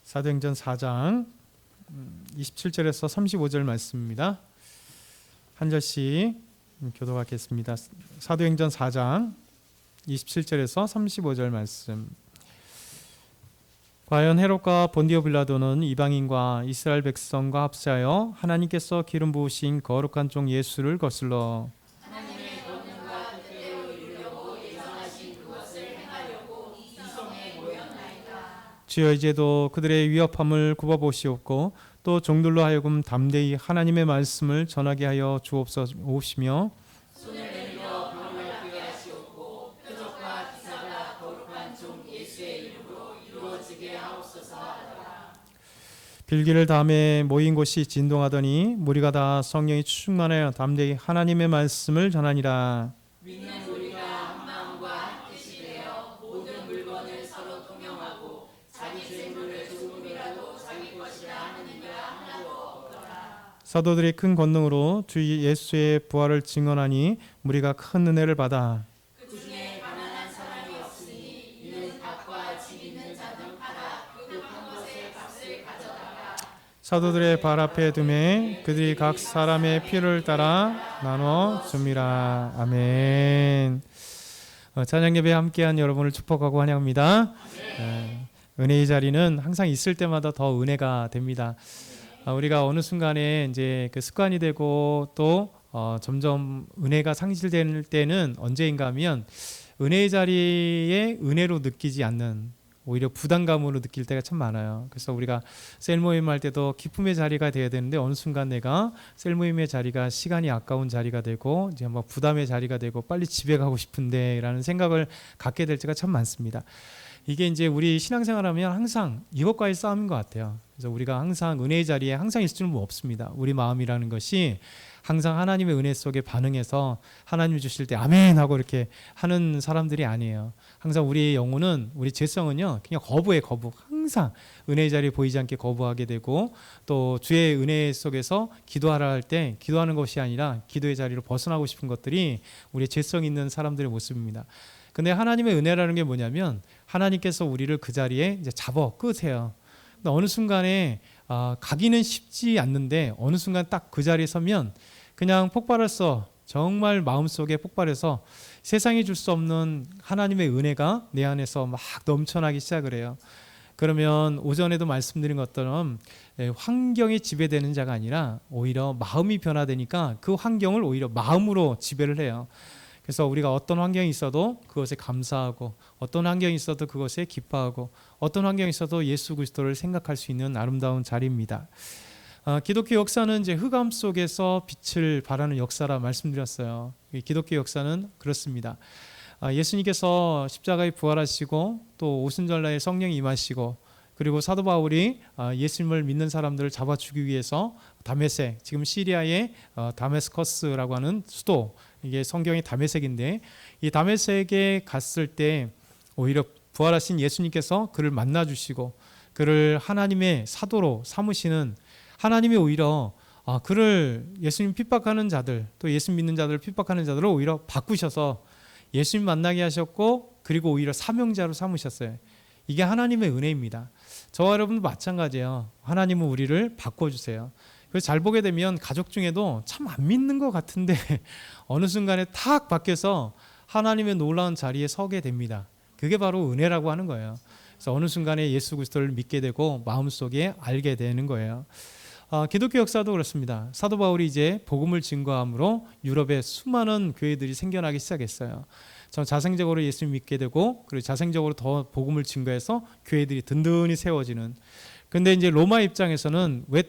사도행전 4장 27절에서 35절 말씀입니다. 한 절씩 교독하겠습니다. 사도행전 4장 27절에서 35절 말씀. 과연 헤롯과 본디오 빌라도는 이방인과 이스라엘 백성과 합세하여 하나님께서 기름 부으신 거룩한 종 예수를 거슬러 하나님의 권능과 뜻대로 이루려고 예정하신 그것을 행하려고 이성에 모였나이다. 주여 이제도 그들의 위협함을 굽어보시옵고 또 종들로 하여금 담대히 하나님의 말씀을 전하게 하여 주옵시며 손을 내밀어 병을 하시옵고 표적과 기사가 거룩한 종 예수의 이름으로 이루어지게 하옵소서 하더라. 빌기를 다음에 모인 곳이 진동하더니 무리가 다 성령이 충만하여 담대히 하나님의 말씀을 전하니라. 믿는 우리가 한 마음과 한 뜻이 되어 모든 물건을 서로 통용하고 자기 재물을 조금이라도 자기 것이라 하는 이가 하나도 없더라. 사도들이 큰 권능으로 주 예수의 부활을 증언하니 무리가 큰 은혜를 받아 그 중에 가난한 사람이 없으니 이는 밭과 집 있는 자는 팔아 급한 것의 값을 가져다가 사도들의 발 앞에 두매 그들이 각 사람의 필요를 따라 나눠 줍니다. 아멘. 찬양 예배에 함께한 여러분을 축복하고 환영합니다. 은혜의 자리는 항상 있을 때마다 더 은혜가 됩니다. 우리가 어느 순간에 이제 그 습관이 되고 또 점점 은혜가 상실될 때는 언제인가 하면 은혜의 자리에 은혜로 느끼지 않는 오히려 부담감으로 느낄 때가 참 많아요. 그래서 우리가 셀 모임 할 때도 기쁨의 자리가 돼야 되는데 어느 순간 내가 셀 모임의 자리가 시간이 아까운 자리가 되고 이제 뭐 부담의 자리가 되고 빨리 집에 가고 싶은데라는 생각을 갖게 될 때가 참 많습니다. 이게 이제 우리 신앙생활하면 항상 이것과의 싸움인 것 같아요. 그래서 우리가 항상 은혜의 자리에 항상 있을 수는 없습니다. 우리 마음이라는 것이 항상 하나님의 은혜 속에 반응해서 하나님 주실 때 아멘 하고 이렇게 하는 사람들이 아니에요. 항상 우리의 영혼은, 우리 죄성은요 그냥 거부해. 항상 은혜의 자리에 보이지 않게 거부하게 되고 또 주의 은혜 속에서 기도하라 할 때 기도하는 것이 아니라 기도의 자리로 벗어나고 싶은 것들이 우리의 죄성 있는 사람들의 모습입니다. 근데 하나님의 은혜라는 게 뭐냐면 하나님께서 우리를 그 자리에 이제 잡아 끄세요. 근데 어느 순간에 가기는 쉽지 않는데 어느 순간 딱 그 자리에 서면 그냥 폭발해서 정말 마음속에 폭발해서 세상이 줄 수 없는 하나님의 은혜가 내 안에서 막 넘쳐나기 시작을 해요. 그러면 오전에도 말씀드린 것처럼 환경이 지배되는 자가 아니라 오히려 마음이 변화되니까 그 환경을 오히려 마음으로 지배를 해요. 그래서 우리가 어떤 환경이 있어도 그것에 감사하고 어떤 환경이 있어도 그것에 기뻐하고 어떤 환경이 있어도 예수 그리스도를 생각할 수 있는 아름다운 자리입니다. 기독교 역사는 이제 흑암 속에서 빛을 발하는 역사라 말씀드렸어요. 기독교 역사는 그렇습니다. 예수님께서 십자가에 부활하시고 또 오순절날에 성령이 임하시고 그리고 사도 바울이 예수님을 믿는 사람들을 잡아주기 위해서 다메섹, 지금 시리아의 다메스커스라고 하는 수도, 이게 성경의 다메섹인데 이 다메섹에 갔을 때 오히려 부활하신 예수님께서 그를 만나주시고 그를 하나님의 사도로 삼으시는 하나님이 오히려 그를 예수님 핍박하는 자들 또 예수 믿는 자들을 핍박하는 자들을 오히려 바꾸셔서 예수님 만나게 하셨고 그리고 오히려 사명자로 삼으셨어요. 이게 하나님의 은혜입니다. 저와 여러분도 마찬가지예요. 하나님은 우리를 바꿔주세요. 그래서 잘 보게 되면 가족 중에도 참 안 믿는 것 같은데 어느 순간에 탁 바뀌어서 하나님의 놀라운 자리에 서게 됩니다. 그게 바로 은혜라고 하는 거예요. 그래서 어느 순간에 예수 그리스도를 믿게 되고 마음속에 알게 되는 거예요. 기독교 역사도 그렇습니다. 사도 바울이 이제 복음을 증거함으로 유럽에 수많은 교회들이 생겨나기 시작했어요. 자생적으로 예수를 믿게 되고 그리고 자생적으로 더 복음을 증거해서 교회들이 든든히 세워지는. 근데 이제 로마 입장에서는 왜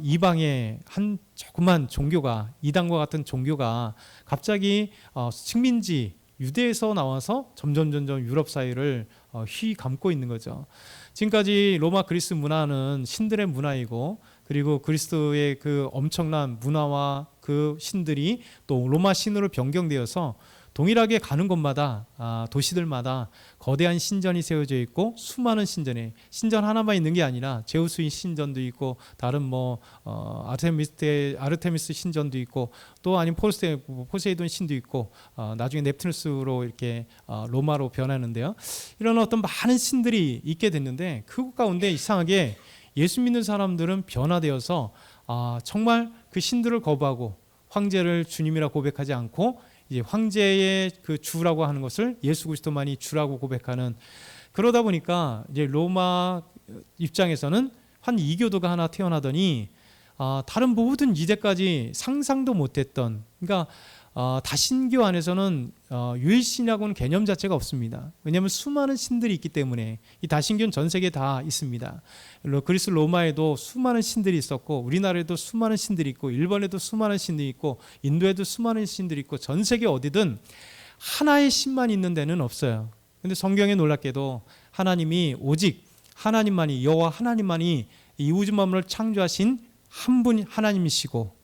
이방의 한 조그만 종교가 이단과 같은 종교가 갑자기 식민지 유대에서 나와서 점점 유럽 사회를 휘감고 있는 거죠. 지금까지 로마 그리스 문화는 신들의 문화이고 그리고 그리스도의 그 엄청난 문화와 그 신들이 또 로마 신으로 변경되어서 동일하게 가는 곳마다 도시들마다 거대한 신전이 세워져 있고 수많은 신전 하나만 있는 게 아니라 제우스의 신전도 있고 다른 아르테미스 신전도 있고 또 아니면 포세이돈 신도 있고 나중에 넵투누스로 이렇게 로마로 변하는데요. 이런 어떤 많은 신들이 있게 됐는데 그 가운데 이상하게 예수 믿는 사람들은 변화되어서 정말 그 신들을 거부하고 황제를 주님이라 고백하지 않고 이제 황제의 그 주라고 하는 것을 예수 그리스도만이 주라고 고백하는, 그러다 보니까 이제 로마 입장에서는 한 이교도가 하나 태어나더니 다른 모든 이제까지 상상도 못했던, 그러니까 다신교 안에서는 유일신이라고는 개념 자체가 없습니다. 왜냐하면 수많은 신들이 있기 때문에. 이 다신교는 전 세계에 다 있습니다. 그리스 로마에도 수많은 신들이 있었고, 우리나라에도 수많은 신들이 있고, 일본에도 수많은 신들이 있고, 인도에도 수많은 신들이 있고, 전 세계 어디든 하나의 신만 있는 데는 없어요. 근데 성경에 놀랍게도 하나님이 오직 하나님만이, 여호와 하나님만이 이 우주 만물을 창조하신 한 분 하나님이시고,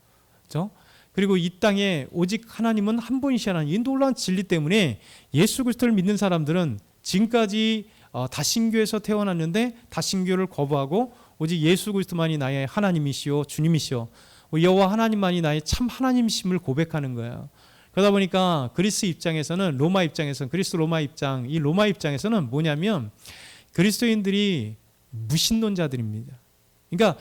그렇죠? 그리고 이 땅에 오직 하나님은 한 분이시라는 이 놀라운 진리 때문에 예수 그리스도를 믿는 사람들은 지금까지 다신교에서 태어났는데 다신교를 거부하고 오직 예수 그리스도만이 나의 하나님이시오 주님이시오 여호와 하나님만이 나의 참 하나님이심을 고백하는 거예요. 그러다 보니까 그리스 입장에서는, 로마 입장에서는, 그리스 로마 입장, 이 로마 입장에서는 뭐냐면 그리스도인들이 무신론자들입니다. 그러니까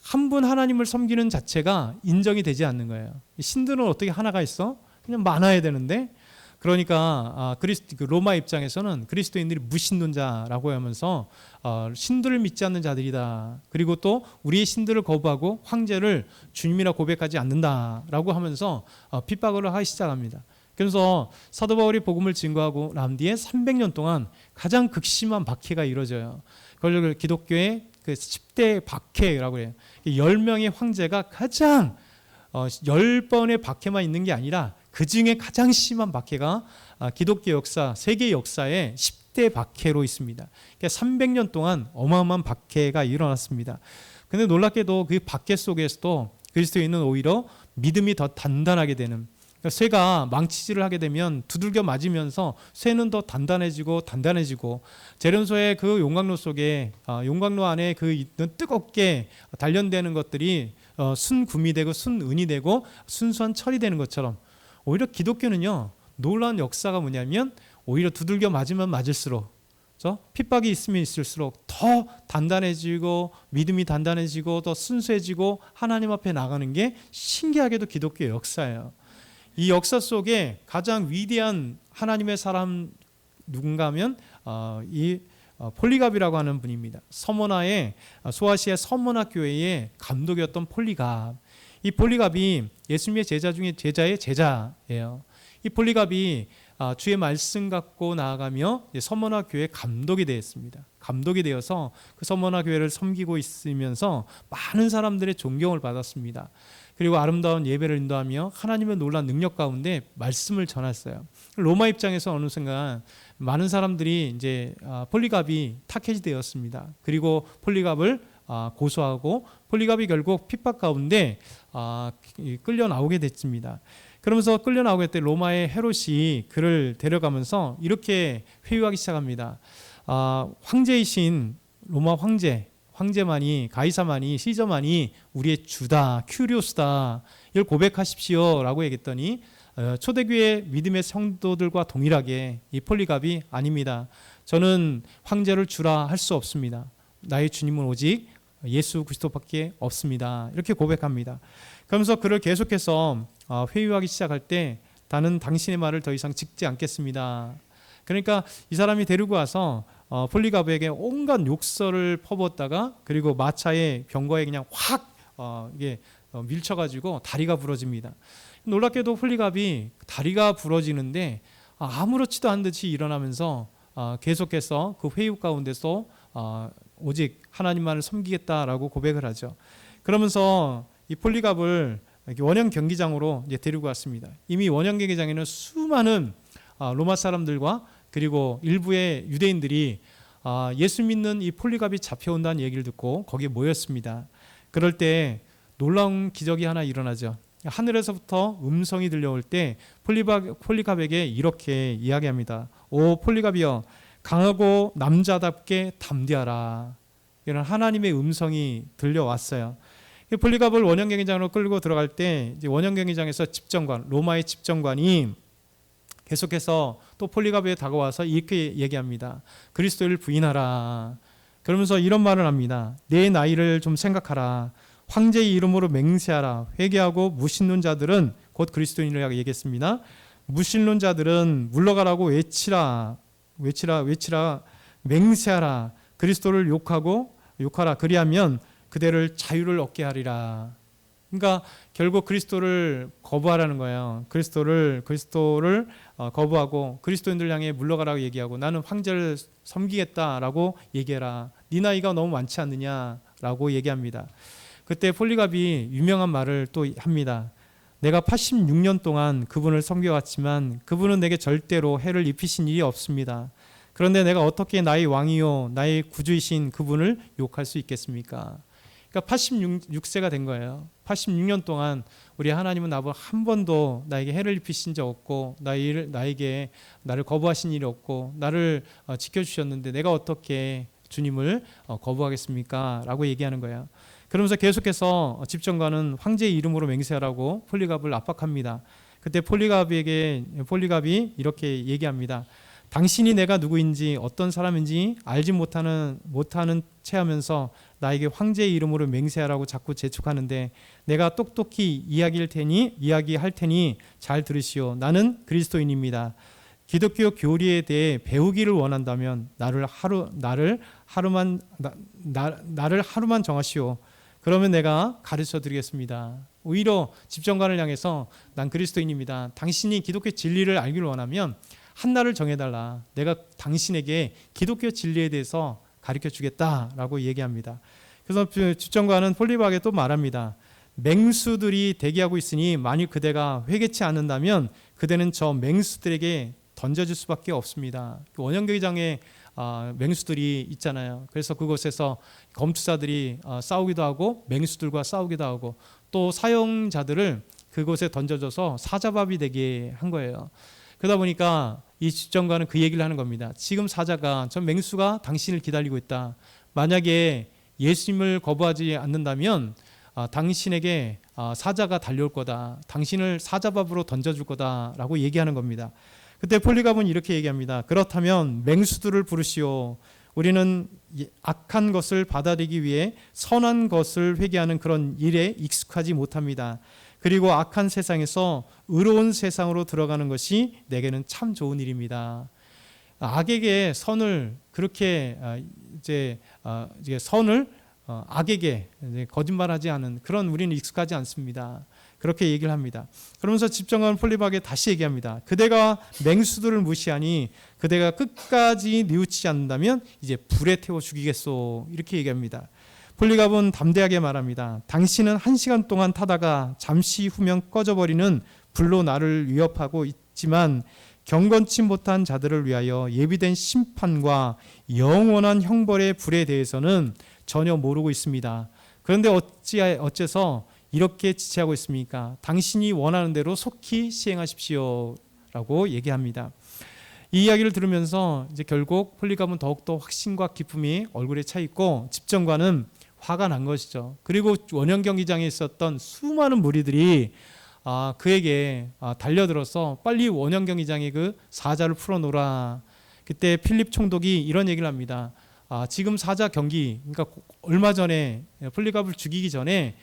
한 분 하나님을 섬기는 자체가 인정이 되지 않는 거예요. 신들은 어떻게 하나가 있어? 그냥 많아야 되는데. 그러니까 로마 입장에서는 그리스도인들이 무신론자라고 하면서 신들을 믿지 않는 자들이다. 그리고 또 우리의 신들을 거부하고 황제를 주님이라 고백하지 않는다라고 하면서 핍박을 하기 시작합니다. 그래서 사도 바울이 복음을 증거하고 난 뒤에 300년 동안 가장 극심한 박해가 이루어져요. 그걸 기독교의 그 10대 박해라고 해요. 10명의 황제가 가장 10번의 박해만 있는 게 아니라 그 중에 가장 심한 박해가 기독교 역사, 세계 역사의 10대 박해로 있습니다. 그러니까 300년 동안 어마어마한 박해가 일어났습니다. 근데 놀랍게도 그 박해 속에서도 그리스도인은 오히려 믿음이 더 단단하게 되는, 그러니까 쇠가 망치질을 하게 되면 두들겨 맞으면서 쇠는 더 단단해지고 제련소의 그 용광로 속에 용광로 안에 그 있는 뜨겁게 단련되는 것들이 순금이 되고 순은이 되고 순수한 철이 되는 것처럼, 오히려 기독교는요 놀라운 역사가 뭐냐면 오히려 두들겨 맞으면 맞을수록, 그렇죠? 핍박이 있으면 있을수록 더 단단해지고 믿음이 단단해지고 더 순수해지고 하나님 앞에 나가는 게 신기하게도 기독교의 역사예요. 이 역사 속에 가장 위대한 하나님의 사람 누군가 하면 이 폴리갑이라고 하는 분입니다. 서머나의 소아시아 서머나 교회의 감독이었던 폴리갑. 이 폴리갑이 예수님의 제자 중에 제자의 제자예요. 이 폴리갑이 주의 말씀 갖고 나아가며 서머나 교회 감독이 되었습니다. 감독이 되어서 그 서머나 교회를 섬기고 있으면서 많은 사람들의 존경을 받았습니다. 그리고 아름다운 예배를 인도하며 하나님의 놀라운 능력 가운데 말씀을 전했어요. 로마 입장에서 어느 순간 많은 사람들이 이제 폴리갑이 타겟이 되었습니다. 그리고 폴리갑을 고소하고 폴리갑이 결국 핍박 가운데 끌려 나오게 됐습니다. 그러면서 끌려 나오게 때 로마의 헤롯이 그를 데려가면서 이렇게 회유하기 시작합니다. 황제이신 로마 황제만이, 가이사만이, 시저만이 우리의 주다, 큐리오스다, 이걸 고백하십시오 라고 얘기했더니 초대교회 믿음의 성도들과 동일하게 이 폴리갑이 아닙니다. 저는 황제를 주라 할 수 없습니다. 나의 주님은 오직 예수 그리스도밖에 없습니다. 이렇게 고백합니다. 그러면서 그를 계속해서 회유하기 시작할 때 나는 당신의 말을 더 이상 듣지 않겠습니다. 그러니까 이 사람이 데리고 와서 폴리갑에게 온갖 욕설을 퍼붓다가 그리고 마차의 병거에 그냥 확 이게 밀쳐가지고 다리가 부러집니다. 놀랍게도 폴리갑이 다리가 부러지는데 아무렇지도 않은 듯이 일어나면서 계속해서 그 회유 가운데서 오직 하나님만을 섬기겠다라고 고백을 하죠. 그러면서 이 폴리갑을 원형 경기장으로 이제 데리고 왔습니다. 이미 원형 경기장에는 수많은 로마 사람들과 그리고 일부의 유대인들이 예수 믿는 이 폴리갑이 잡혀온다는 얘기를 듣고 거기에 모였습니다. 그럴 때 놀라운 기적이 하나 일어나죠. 하늘에서부터 음성이 들려올 때 폴리갑에게 이렇게 이야기합니다. 오 폴리갑이여, 강하고 남자답게 담대하라. 이런 하나님의 음성이 들려왔어요. 폴리갑을 원형경기장으로 끌고 들어갈 때 이제 원형경기장에서 집정관, 로마의 집정관이 계속해서 또 폴리갑에 다가와서 이렇게 얘기합니다. 그리스도를 부인하라. 그러면서 이런 말을 합니다. 내 나이를 좀 생각하라. 황제의 이름으로 맹세하라. 회개하고 무신론자들은, 곧 그리스도인이라고 얘기했습니다. 무신론자들은 물러가라고 외치라. 맹세하라. 그리스도를 욕하라. 그리하면 그대를 자유를 얻게 하리라. 그러니까 결국 그리스도를 거부하라는 거예요. 그리스도를 거부하고 그리스도인들 향해 물러가라고 얘기하고, 나는 황제를 섬기겠다라고 얘기해라. 네 나이가 너무 많지 않느냐라고 얘기합니다. 그때 폴리갑이 유명한 말을 또 합니다. 내가 86년 동안 그분을 섬겨왔지만 그분은 내게 절대로 해를 입히신 일이 없습니다. 그런데 내가 어떻게 나의 왕이요 나의 구주이신 그분을 욕할 수 있겠습니까? 그러니까 86세가 된 거예요. 86년 동안 우리 하나님은 한 번도 나에게 해를 입히신 적 없고, 나를 거부하신 일이 없고, 나를 지켜주셨는데 내가 어떻게 주님을 거부하겠습니까? 라고 얘기하는 거예요. 그러면서 계속해서 집정관은 황제의 이름으로 맹세하라고 폴리갑을 압박합니다. 그때 폴리갑이 이렇게 얘기합니다. 당신이 내가 누구인지 어떤 사람인지 알지 못하는 체하면서 나에게 황제의 이름으로 맹세하라고 자꾸 재촉하는데, 내가 똑똑히 이야기할 테니 잘 들으시오. 나는 그리스도인입니다. 기독교 교리에 대해 배우기를 원한다면 나를 하루만 정하시오. 그러면 내가 가르쳐 드리겠습니다. 오히려 집정관을 향해서 난 그리스도인입니다. 당신이 기독교 진리를 알기를 원하면 한 날을 정해달라. 내가 당신에게 기독교 진리에 대해서 가르쳐 주겠다라고 얘기합니다. 그래서 집정관은 폴리갑에게 또 말합니다. 맹수들이 대기하고 있으니 만일 그대가 회개치 않는다면 그대는 저 맹수들에게 던져줄 수밖에 없습니다. 원형경기장에 맹수들이 있잖아요. 그래서 그곳에서 검투사들이 싸우기도 하고 맹수들과 싸우기도 하고, 또 사형자들을 그곳에 던져줘서 사자밥이 되게 한 거예요. 그러다 보니까 이 집정관은 그 얘기를 하는 겁니다. 지금 사자가, 저 맹수가 당신을 기다리고 있다. 만약에 예수님을 거부하지 않는다면 당신에게 사자가 달려올 거다. 당신을 사자밥으로 던져줄 거다라고 얘기하는 겁니다. 그때 폴리갑은 이렇게 얘기합니다. 그렇다면 맹수들을 부르시오. 우리는 악한 것을 받아들이기 위해 선한 것을 회개하는 그런 일에 익숙하지 못합니다. 그리고 악한 세상에서 의로운 세상으로 들어가는 것이 내게는 참 좋은 일입니다. 악에게 선을 그렇게 선을 악에게 거짓말하지 않은 그런 우리는 익숙하지 않습니다. 그렇게 얘기를 합니다. 그러면서 집정관 폴리갑에게 다시 얘기합니다. 그대가 맹수들을 무시하니 그대가 끝까지 뉘우치지 않는다면 이제 불에 태워 죽이겠소. 이렇게 얘기합니다. 폴리갑은 담대하게 말합니다. 당신은 1시간 동안 타다가 잠시 후면 꺼져버리는 불로 나를 위협하고 있지만 경건치 못한 자들을 위하여 예비된 심판과 영원한 형벌의 불에 대해서는 전혀 모르고 있습니다. 그런데 어째서 이렇게 지체하고 있습니까? 당신이 원하는 대로 속히 시행하십시오 라고 얘기합니다. 이 이야기를 들으면서 이제 결국 폴리갑은 더욱더 확신과 기쁨이 얼굴에 차 있고, 집정관은 화가 난 것이죠. 그리고 원형경기장에 있었던 수많은 무리들이 그에게 달려들어서 빨리 원형경기장에 그 사자를 풀어놓으라. 그때 필립 총독이 이런 얘기를 합니다. 지금 사자 경기, 그러니까 얼마 전에 폴리갑을 죽이기 전에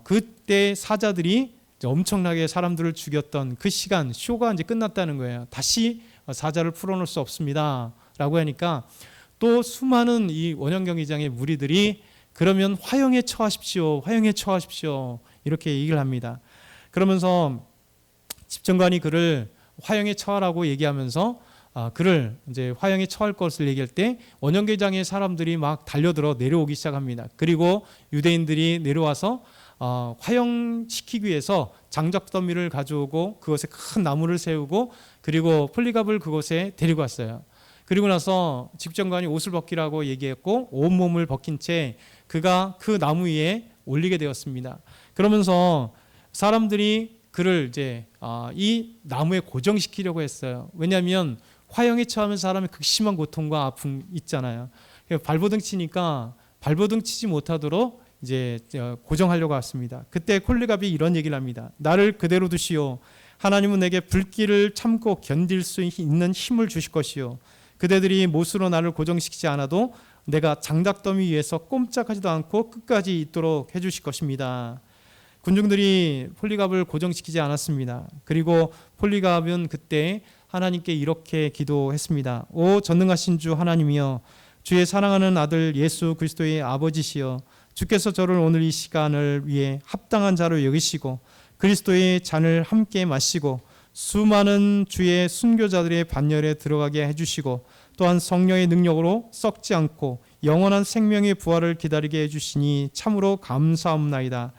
그때 사자들이 엄청나게 사람들을 죽였던 그 시간, 쇼가 이제 끝났다는 거예요. 다시 사자를 풀어놓을 수 없습니다 라고 하니까 또 수많은 이 원형경기장의 무리들이 그러면 화형에 처하십시오 이렇게 얘기를 합니다. 그러면서 집정관이 그를 화형에 처하라고 얘기하면서 그를 이제 화형에 처할 것을 얘기할 때 원형경기장의 사람들이 막 달려들어 내려오기 시작합니다. 그리고 유대인들이 내려와서 화형시키기 위해서 장작더미를 가져오고 그것에 큰 나무를 세우고, 그리고 폴리갑을 그곳에 데리고 왔어요. 그리고 나서 집정관이 옷을 벗기라고 얘기했고 온몸을 벗긴 채 그가 그 나무 위에 올리게 되었습니다. 그러면서 사람들이 그를 이제 이 나무에 고정시키려고 했어요. 왜냐하면 화형에 처하면 사람의 극심한 고통과 아픔 있잖아요. 발버둥 치니까 발버둥 치지 못하도록 이제 고정하려고 했습니다. 그때 폴리갑이 이런 얘기를 합니다. 나를 그대로 두시오. 하나님은 내게 불길을 참고 견딜 수 있는 힘을 주실 것이요. 그대들이 못으로 나를 고정시키지 않아도 내가 장작더미 위에서 꼼짝하지도 않고 끝까지 있도록 해주실 것입니다. 군중들이 폴리갑을 고정시키지 않았습니다. 그리고 폴리갑은 그때 하나님께 이렇게 기도했습니다. 오 전능하신 주 하나님이여, 주의 사랑하는 아들 예수 그리스도의 아버지시여, 주께서 저를 오늘 이 시간을 위해 합당한 자로 여기시고 그리스도의 잔을 함께 마시고 수많은 주의 순교자들의 반열에 들어가게 해주시고 또한 성령의 능력으로 썩지 않고 영원한 생명의 부활을 기다리게 해주시니 참으로 감사합나이다.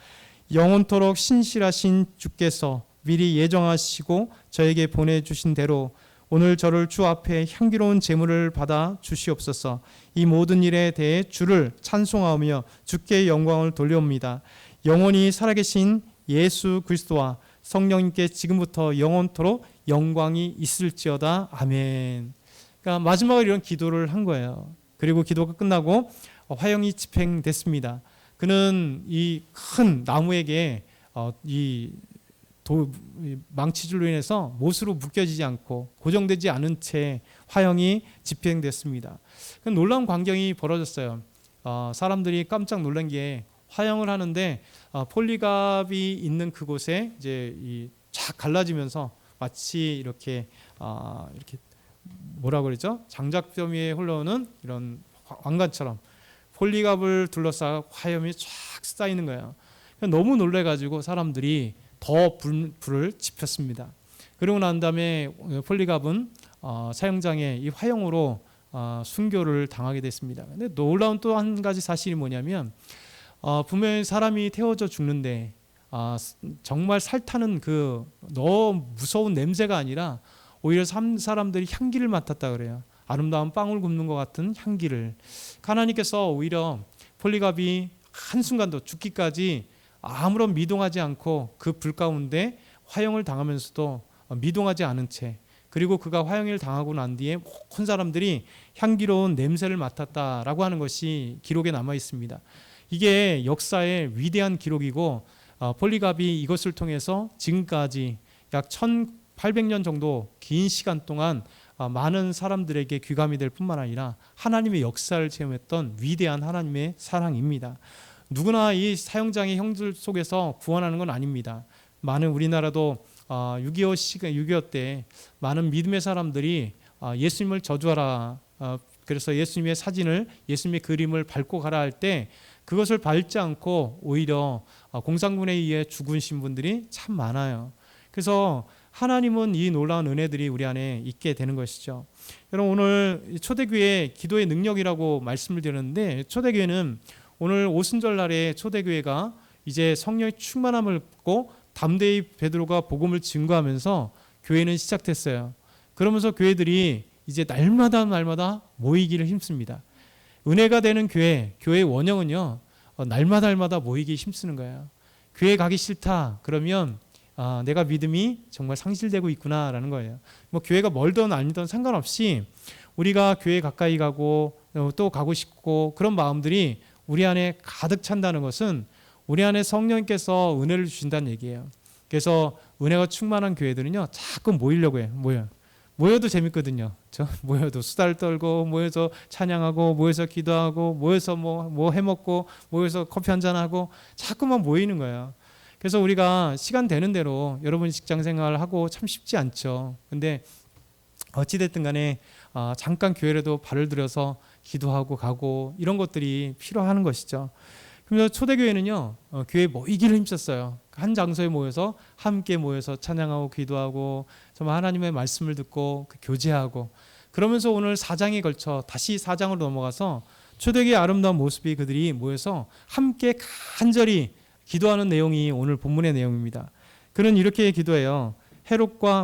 영원토록 신실하신 주께서 미리 예정하시고 저에게 보내주신 대로 오늘 저를 주 앞에 향기로운 제물을 받아 주시옵소서. 이 모든 일에 대해 주를 찬송하며 주께 영광을 돌려옵니다. 영원히 살아계신 예수 그리스도와 성령님께 지금부터 영원토록 영광이 있을지어다. 아멘. 그러니까 마지막으로 이런 기도를 한 거예요. 그리고 기도가 끝나고 화형이 집행됐습니다. 그는 이 큰 나무에게 이 망치줄로 인해서 못으로 묶여지지 않고 고정되지 않은 채 화형이 집행됐습니다. 놀라운 광경이 벌어졌어요. 사람들이 깜짝 놀란 게 화형을 하는데 폴리갑이 있는 그곳에 이제 쫙 갈라지면서 마치 이렇게 뭐라 그러죠? 장작더미에 흘러오는 이런 왕관처럼 폴리갑을 둘러싸 화염이 쫙 쌓이는 거예요. 너무 놀래가지고 사람들이 더 불을 지폈습니다. 그러고 난 다음에 폴리갑은 사형장에 이 화형으로 순교를 당하게 됐습니다. 근데 놀라운 또 한 가지 사실이 뭐냐면 분명히 사람이 태워져 죽는데 정말 살타는 그 너무 무서운 냄새가 아니라 오히려 사람들이 향기를 맡았다 그래요. 아름다운 빵을 굽는 것 같은 향기를. 하나님께서 오히려 폴리갑이 한순간도 죽기까지 아무런 미동하지 않고 그 불 가운데 화형을 당하면서도 미동하지 않은 채, 그리고 그가 화형을 당하고 난 뒤에 모든 사람들이 향기로운 냄새를 맡았다라고 하는 것이 기록에 남아 있습니다. 이게 역사의 위대한 기록이고 폴리갑이 이것을 통해서 지금까지 약 1800년 정도 긴 시간 동안 많은 사람들에게 귀감이 될 뿐만 아니라 하나님의 역사를 체험했던 위대한 하나님의 사랑입니다. 누구나 이 사형장의 형들 속에서 구원하는 건 아닙니다. 많은 우리나라도 6.25 때 많은 믿음의 사람들이 예수님을 저주하라, 그래서 예수님의 사진을, 예수님의 그림을 밟고 가라 할 때 그것을 밟지 않고 오히려 공산군에 의해 죽으신 분들이 참 많아요. 그래서 하나님은 이 놀라운 은혜들이 우리 안에 있게 되는 것이죠. 여러분, 오늘 초대교회 기도의 능력이라고 말씀을 드렸는데, 초대교회는 오늘 오순절 날에 초대교회가 이제 성령의 충만함을 받고 담대히 베드로가 복음을 증거하면서 교회는 시작됐어요. 그러면서 교회들이 이제 날마다 모이기를 힘씁니다. 은혜가 되는 교회의 원형은요, 날마다 모이기 힘쓰는 거예요. 교회 가기 싫다 그러면 내가 믿음이 정말 상실되고 있구나라는 거예요. 뭐 교회가 멀든 아니든 상관없이 우리가 교회 가까이 가고 또 가고 싶고 그런 마음들이 우리 안에 가득 찬다는 것은 우리 안에 성령께서 은혜를 주신다는 얘기예요. 그래서 은혜가 충만한 교회들은요, 자꾸 모이려고 해요. 모여도 재밌거든요. 모여도 수다를 떨고, 모여서 찬양하고, 모여서 기도하고, 모여서 뭐 해먹고, 모여서 커피 한잔하고, 자꾸만 모이는 거예요. 그래서 우리가 시간 되는 대로 여러분이 직장 생활하고 참 쉽지 않죠. 근데 어찌됐든 간에 잠깐 교회라도 발을 들여서 기도하고 가고 이런 것들이 필요한 것이죠. 그래서 초대교회는요, 교회 모이기를 힘썼어요. 한 장소에 모여서 함께 모여서 찬양하고 기도하고 정말 하나님의 말씀을 듣고 교제하고, 그러면서 오늘 4장에 걸쳐 다시 4장으로 넘어가서 초대교회의 아름다운 모습이 그들이 모여서 함께 간절히 기도하는 내용이 오늘 본문의 내용입니다. 그는 이렇게 기도해요.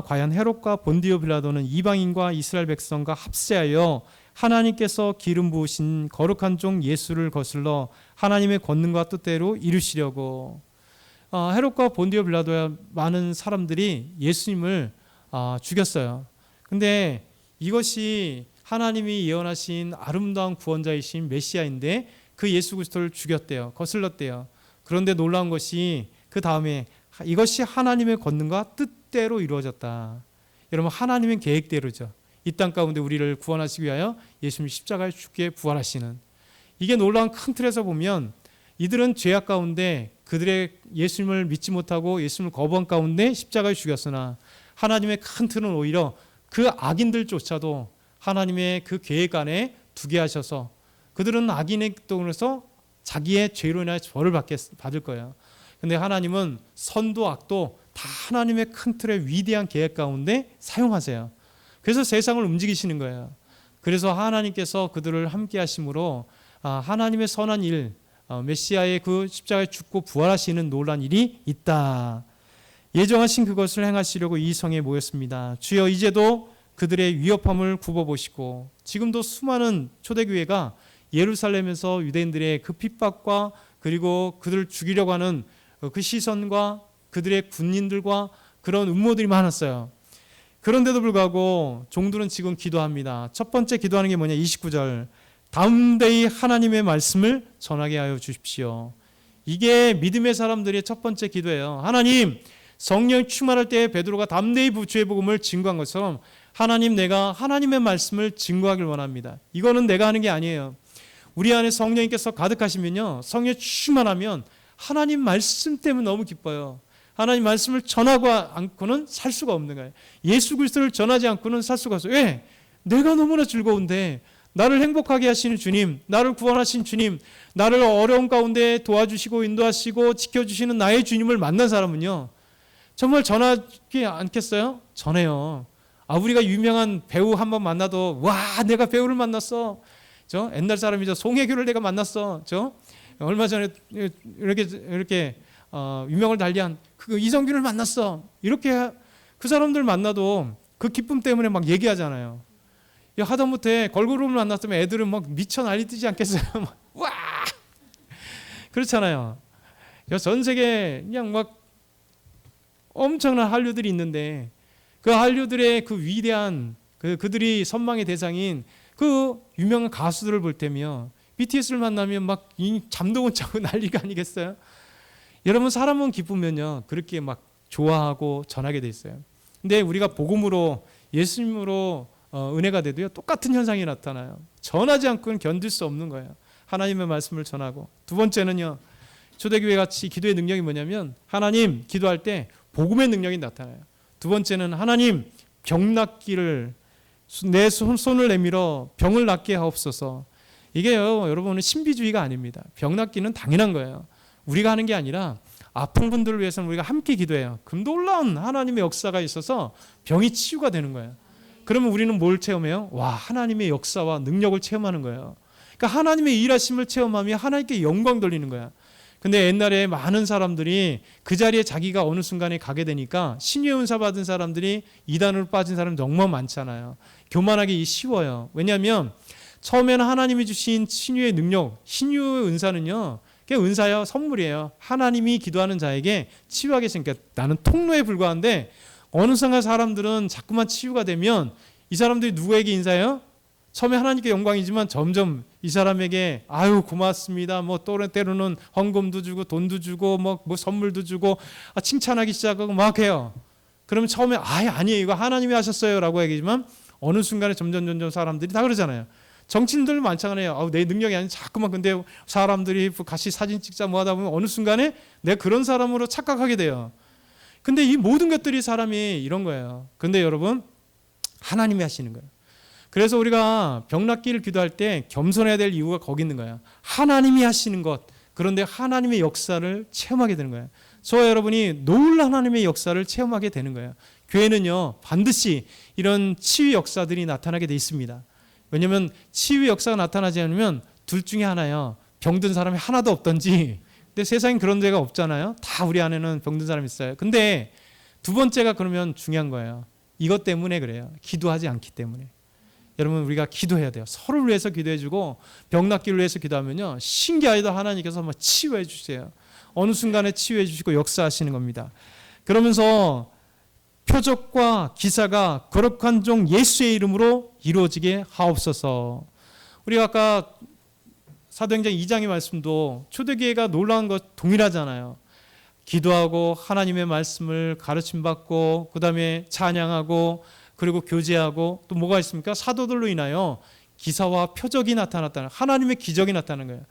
과연 헤롯과 본디오 빌라도는 이방인과 이스라엘 백성과 합세하여 하나님께서 기름 부으신 거룩한 종 예수를 거슬러 하나님의 권능과 뜻대로 이루시려고. 헤롯과 본디오 빌라도와 많은 사람들이 예수님을 죽였어요. 근데 이것이 하나님이 예언하신 아름다운 구원자이신 메시아인데 그 예수 그리스도를 죽였대요. 거슬렀대요. 그런데 놀라운 것이 그 다음에 이것이 하나님의 권능과 뜻대로 이루어졌다. 여러분, 하나님의 계획대로죠. 이 땅 가운데 우리를 구원하시기 위하여 예수님 십자가에 죽게 부활하시는, 이게 놀라운 큰 틀에서 보면 이들은 죄악 가운데 그들의 예수님을 믿지 못하고 예수님을 거부한 가운데 십자가에 죽였으나 하나님의 큰 틀은 오히려 그 악인들조차도 하나님의 그 계획 안에 두게 하셔서 그들은 악인의 동에서 자기의 죄로 인하여 벌을 받을 거예요. 근데 하나님은 선도 악도 다 하나님의 큰 틀의 위대한 계획 가운데 사용하세요. 그래서 세상을 움직이시는 거예요. 그래서 하나님께서 그들을 함께 하심으로 하나님의 선한 일, 메시아의 그 십자가에 죽고 부활하시는 놀란 일이 있다. 예정하신 그것을 행하시려고 이 성에 모였습니다. 주여, 이제도 그들의 위협함을 굽어보시고, 지금도 수많은 초대교회가 예루살렘에서 유대인들의 그 핍박과 그리고 그들을 죽이려고 하는 그 시선과 그들의 군인들과 그런 음모들이 많았어요. 그런데도 불구하고 종들은 지금 기도합니다. 첫 번째 기도하는 게 뭐냐? 29절, 담대히 하나님의 말씀을 전하게 하여 주십시오. 이게 믿음의 사람들의 첫 번째 기도예요. 하나님, 성령 충만할 때 베드로가 담대히 주의 복음을 증거한 것처럼 하나님, 내가 하나님의 말씀을 증거하길 원합니다. 이거는 내가 하는 게 아니에요. 우리 안에 성령님께서 가득하시면요, 성령 충만하면 하나님 말씀 때문에 너무 기뻐요. 하나님 말씀을 전하고 않고는 살 수가 없는 거예요. 예수 그리스도를 전하지 않고는 살 수가 없어요. 왜? 내가 너무나 즐거운데, 나를 행복하게 하시는 주님, 나를 구원하신 주님, 나를 어려운 가운데 도와주시고 인도하시고 지켜주시는 나의 주님을 만난 사람은요, 정말 전하지 않겠어요? 전해요. 우리가 유명한 배우 한번 만나도, 와, 내가 배우를 만났어. 옛날 사람이죠. 송혜교를 내가 만났어. 얼마 전에 이렇게 유명을 달리한 그 이성균을 만났어. 이렇게 그 사람들 만나도 그 기쁨 때문에 막 얘기하잖아요. 하다못해 걸그룹을 만났으면 애들은 막 미쳐 난리 뛰지 않겠어요? 와! 그렇잖아요. 전 세계 그냥 막 엄청난 한류들이 있는데, 그 한류들의 그 위대한 그들이 선망의 대상인 그 유명한 가수들을 볼 때면 BTS를 만나면 막 잠도 못 자고 난리가 아니겠어요? 여러분, 사람은 기쁘면요, 그렇게 막 좋아하고 전하게 돼 있어요. 근데 우리가 복음으로, 예수님으로 은혜가 돼도요, 똑같은 현상이 나타나요. 전하지 않고는 견딜 수 없는 거예요. 하나님의 말씀을 전하고. 두 번째는요, 초대교회 같이 기도의 능력이 뭐냐면, 하나님, 기도할 때 복음의 능력이 나타나요. 두 번째는 하나님, 병 낫기를, 내 손을 내밀어 병을 낫게 하옵소서. 이게요, 여러분은 신비주의가 아닙니다. 병 낫기는 당연한 거예요. 우리가 하는 게 아니라 아픈 분들을 위해서는 우리가 함께 기도해요. 그럼 놀라운 하나님의 역사가 있어서 병이 치유가 되는 거예요. 그러면 우리는 뭘 체험해요? 와, 하나님의 역사와 능력을 체험하는 거예요. 그러니까 하나님의 일하심을 체험하며 하나님께 영광 돌리는 거야. 근데 옛날에 많은 사람들이 그 자리에 자기가 어느 순간에 가게 되니까 신유의 은사 받은 사람들이 이단으로 빠진 사람이 너무 많잖아요. 교만하기 쉬워요. 왜냐하면 처음에는 하나님이 주신 신유의 능력, 신유의 은사는요, 그게 은사예요. 선물이에요. 하나님이 기도하는 자에게 치유하게 생겨. 나는 통로에 불과한데 어느 순간 사람들은 자꾸만 치유가 되면 이 사람들이 누구에게 인사해요? 처음에 하나님께 영광이지만 점점 이 사람에게 아유 고맙습니다. 뭐 때로는 헌금도 주고 돈도 주고 뭐 선물도 주고 칭찬하기 시작하고 막 해요. 그러면 처음에 아니에요. 이거 하나님이 하셨어요라고 얘기지만 어느 순간에 점점 사람들이 다 그러잖아요. 정치인들 많잖아요. 내 능력이 아닌 자꾸만 근데 사람들이 같이 사진 찍자 뭐 하다 보면 어느 순간에 내가 그런 사람으로 착각하게 돼요. 근데 이 모든 것들이 사람이 이런 거예요. 근데 여러분, 하나님이 하시는 거예요. 그래서 우리가 병 낫기를 기도할 때 겸손해야 될 이유가 거기 있는 거예요. 하나님이 하시는 것, 그런데 하나님의 역사를 체험하게 되는 거예요. 저와 여러분이 놀라운 하나님의 역사를 체험하게 되는 거예요. 교회는요, 반드시 이런 치유 역사들이 나타나게 돼 있습니다. 왜냐하면 치유 역사가 나타나지 않으면 둘 중에 하나예요. 병든 사람이 하나도 없던지, 근데 세상엔 그런 데가 없잖아요. 다 우리 안에는 병든 사람이 있어요. 근데 두 번째가 그러면 중요한 거예요. 이것 때문에 그래요. 기도하지 않기 때문에. 여러분, 우리가 기도해야 돼요. 서로를 위해서 기도해주고 병 낫기를 위해서 기도하면요, 신기하게도 하나님께서 막 치유해 주세요. 어느 순간에 치유해 주시고 역사하시는 겁니다. 그러면서 표적과 기사가 거룩한 종 예수의 이름으로 이루어지게 하옵소서. 우리가 아까 사도행전 2장의 말씀도 초대교회가 놀라운 것 동일하잖아요. 기도하고 하나님의 말씀을 가르침받고 그 다음에 찬양하고 그리고 교제하고 또 뭐가 있습니까? 사도들로 인하여 기사와 표적이 나타났다는, 하나님의 기적이 나타나는 거예요.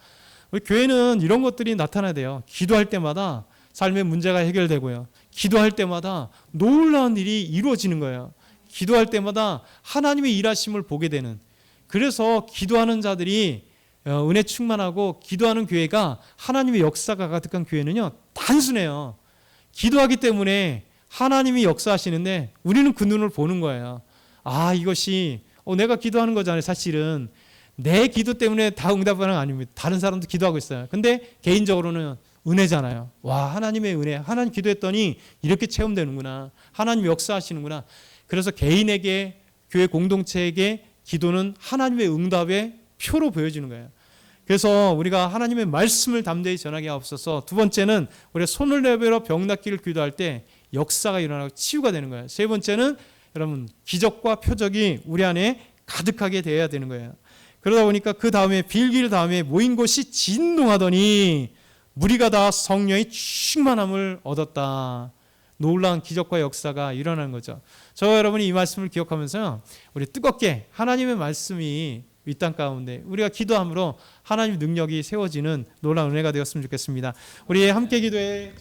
우리 교회는 이런 것들이 나타나야 돼요. 기도할 때마다 삶의 문제가 해결되고요. 기도할 때마다 놀라운 일이 이루어지는 거예요. 기도할 때마다 하나님의 일하심을 보게 되는, 그래서 기도하는 자들이 은혜 충만하고 기도하는 교회가 하나님의 역사가 가득한 교회는요 단순해요. 기도하기 때문에 하나님이 역사하시는데 우리는 그 눈을 보는 거예요. 아, 이것이 내가 기도하는 거잖아요. 사실은 내 기도 때문에 다 응답하는 건 아닙니다. 다른 사람도 기도하고 있어요. 근데 개인적으로는 은혜잖아요. 와, 하나님의 은혜, 하나님 기도했더니 이렇게 체험되는구나, 하나님 역사하시는구나. 그래서 개인에게, 교회 공동체에게 기도는 하나님의 응답의 표로 보여주는 거예요. 그래서 우리가 하나님의 말씀을 담대히 전하게 하옵소서. 두 번째는 우리가 손을 내밀어 병 낫기를 기도할 때 역사가 일어나고 치유가 되는 거예요. 세 번째는 여러분 기적과 표적이 우리 안에 가득하게 되어야 되는 거예요. 그러다 보니까 그 다음에 빌기를 다음에 모인 곳이 진동하더니 무리가 다 성령의 충만함을 얻었다. 놀라운 기적과 역사가 일어나는 거죠. 저와 여러분이 이 말씀을 기억하면서 우리 뜨겁게 하나님의 말씀이 이 땅 가운데 우리가 기도함으로 하나님의 능력이 세워지는 놀라운 은혜가 되었으면 좋겠습니다. 우리 함께 기도해